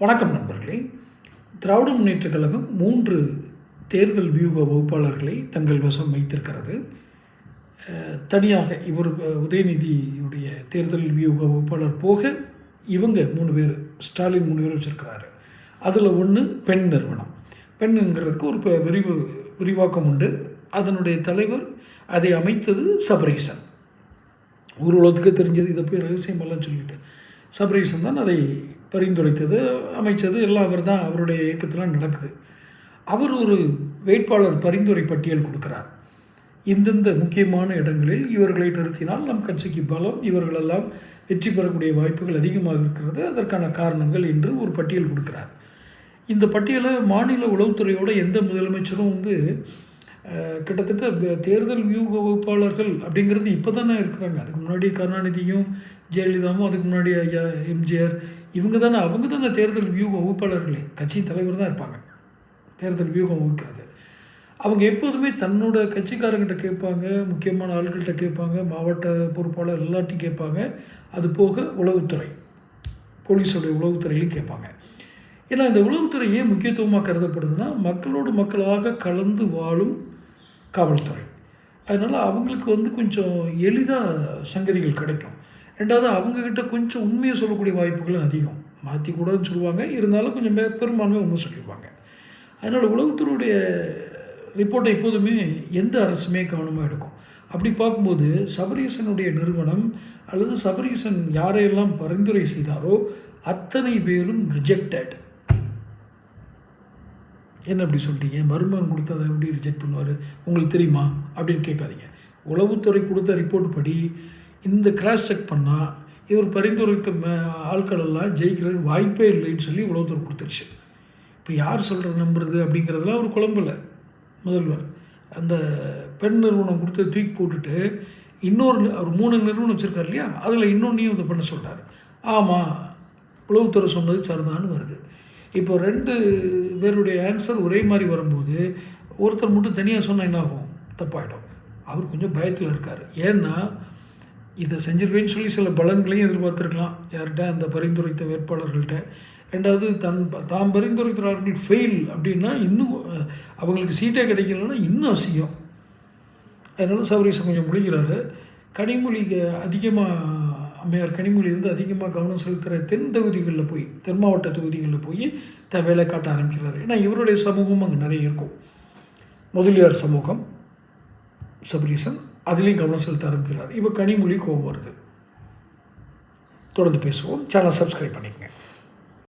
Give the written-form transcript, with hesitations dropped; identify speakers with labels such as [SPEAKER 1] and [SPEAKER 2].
[SPEAKER 1] வணக்கம் நண்பர்களே. திராவிட முன்னேற்றக் கழகம் 3 தேர்தல் வியூக வகுப்பாளர்களை தங்கள் வசம் வைத்திருக்கிறது. தனியாக இவர் உதயநிதியுடைய தேர்தல் வியூக வகுப்பாளர் போக இவங்க 3 பேர், ஸ்டாலின் 3 பேர் வச்சுருக்கிறாரு. அதில் ஒன்று பெண் நிறுவனம். பெண்ணுங்கிறதுக்கு ஒரு விரிவாக்கம் உண்டு. அதனுடைய தலைவர், அதை அமைத்தது சபரீசன். ஒரு உலகத்துக்கு தெரிஞ்சது. இதை போய் ரகசியமெல்லாம் சொல்லிட்டு சபரீசன் தான் அதை பரிந்துரைத்தது, அமைச்சது எல்லாம் அவர் தான். அவருடைய இயக்கத்தில் நடக்குது. அவர் ஒரு வேட்பாளர் பரிந்துரை பட்டியல் கொடுக்குறார். இந்தந்த முக்கியமான இடங்களில் இவர்களை நிறுத்தினால் நம் கட்சிக்கு பலம், இவர்களெல்லாம் வெற்றி பெறக்கூடிய வாய்ப்புகள் அதிகமாக இருக்கிறது, அதற்கான காரணங்கள் என்று ஒரு பட்டியல் கொடுக்குறார். இந்த பட்டியலை மாநில உளவுத்துறையோட எந்த முதலமைச்சரும் கிட்டத்தட்ட தேர்தல் வியூக வகுப்பாளர்கள் அப்படிங்கிறது இப்போ தானே இருக்கிறாங்க. அதுக்கு முன்னாடி கருணாநிதியும் ஜெயலலிதாவும், அதுக்கு முன்னாடி ஐயா எம்ஜிஆர், அவங்க தானே தேர்தல் வியூக வகுப்பாளர்களே. கட்சி தலைவர் தான் இருப்பாங்க தேர்தல் வியூகம் வகுக்கிறது. அவங்க எப்போதுமே தன்னோட கட்சிக்காரங்கிட்ட கேட்பாங்க, முக்கியமான ஆட்கள்கிட்ட கேட்பாங்க, மாவட்ட பொறுப்பாளர் எல்லாத்தையும் கேட்பாங்க. அது போக உளவுத்துறை, போலீஸோடைய உளவுத்துறையிலையும் கேட்பாங்க. ஏன்னா இந்த உளவுத்துறை ஏன் முக்கியத்துவமாக கருதப்படுதுன்னா, மக்களோடு மக்களாக கலந்து வாழும் காவல்துறை. அதனால் அவங்களுக்கு கொஞ்சம் எளிதாக சங்கதிகள் கிடைக்கும். ரெண்டாவது, அவங்கக்கிட்ட கொஞ்சம் உண்மையை சொல்லக்கூடிய வாய்ப்புகளும் அதிகம். மாற்றி கூடன்னு சொல்லுவாங்க, இருந்தாலும் கொஞ்சம் பெரும்பான்மை உண்மை சொல்லிடுவாங்க. அதனால் உளவுத்துறையுடைய ரிப்போர்ட்டை எப்போதுமே எந்த அரசுமே கவனமாக எடுக்கும். அப்படி பார்க்கும்போது சபரீசனுடைய நிறுவனம் அல்லது சபரீசன் யாரையெல்லாம் பரிந்துரை செய்தாரோ அத்தனை பேரும் ரிஜெக்டட். என்ன அப்படி சொல்லிட்டீங்க, மருமகன் கொடுத்ததை எப்படி ரிஜெக்ட் பண்ணுவார் உங்களுக்கு தெரியுமா அப்படின்னு கேட்காதீங்க. உளவுத்துறை கொடுத்த ரிப்போர்ட் படி இந்த கிராஸ் செக் பண்ணால் இவர் பரிந்துரைத்த ஆட்களெல்லாம் ஜெயிக்கிற வாய்ப்பே இல்லைன்னு சொல்லி உளவுத்துறை கொடுத்துருச்சு. இப்போ யார் சொல்கிறது நம்புறது அப்படிங்கிறதுலாம் அவர் குழம்பலை முதல்வர். அந்த பெண் நிறுவனம் கொடுத்து தூக்கி போட்டுட்டு அவர் 3 நிறுவனம் வச்சுருக்கார் இல்லையா, அதில் இன்னொன்றையும் இதை பண்ண சொல்கிறார். ஆமாம், உளவுத்துறை சொன்னது சரிதான்னு வருது. இப்போ 2 பேருடைய ஆன்சர் ஒரே மாதிரி வரும்போது ஒருத்தர் மட்டும் தனியாக சொன்னால் என்ன ஆகும், தப்பாயிடும். அவர் கொஞ்சம் பயத்தில் இருக்கார். ஏன்னா இதை செஞ்சிருவேன்னு சொல்லி சில பலன்களையும் எதிர்பார்த்துருக்கலாம் யார்கிட்ட, அந்த பரிந்துரைத்த வேட்பாளர்கள்ட்ட. ரெண்டாவது, தாம் பரிந்துரைக்கிறார்கள் ஃபெயில் அப்படின்னா இன்னும் அவங்களுக்கு சீட்டே கிடைக்கலன்னா இன்னும் அசிங்கம். அதனால் சபரீசன் கொஞ்சம் முழிக்கிறாரு. கனிமொழிக்கு அம்மையார் கனிமொழி அதிகமாக கவனம் செலுத்துகிற தென் மாவட்ட தொகுதிகளில் போய் வேலை காட்ட ஆரம்பிக்கிறார். ஏன்னா இவருடைய சமூகம் அங்கே நிறைய இருக்கும். முதலியார் சமூகம் சபரீசன் அதுலேயும் கவனம் செலுத்த ஆரம்பிக்கிறார். இப்போ கனிமொழி கோபம் வருது. தொடர்ந்து பேசுவோம். சேனல் சப்ஸ்கிரைப் பண்ணிக்கங்க.